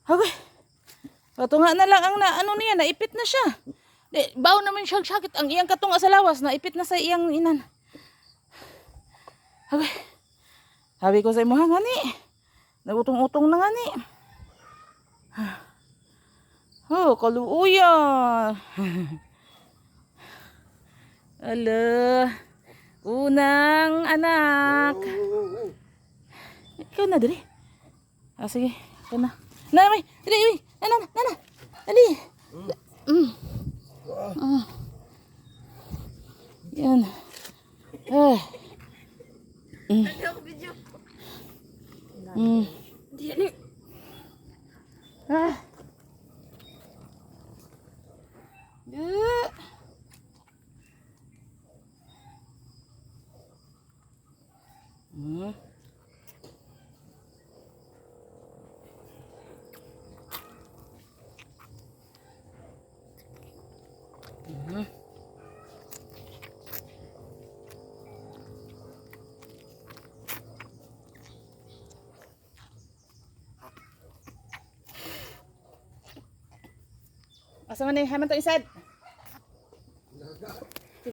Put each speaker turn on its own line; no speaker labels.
Okay. Kato nga na lang ang ano niya, naipit na siya. Di, baw naman siya sakit. Ang iyang katunga sa lawas, naipit na sa iyang inan. Okay. Sabi ko sa imo, ha, ngani. Nagutong-utong na ngani. Oh, kaluuya. Ala. Unang anak. Ikaw na, dali. Ah, sige. Ikaw na. Nanay, dali, nana, dali. Yan. Asa man ni haman to isad?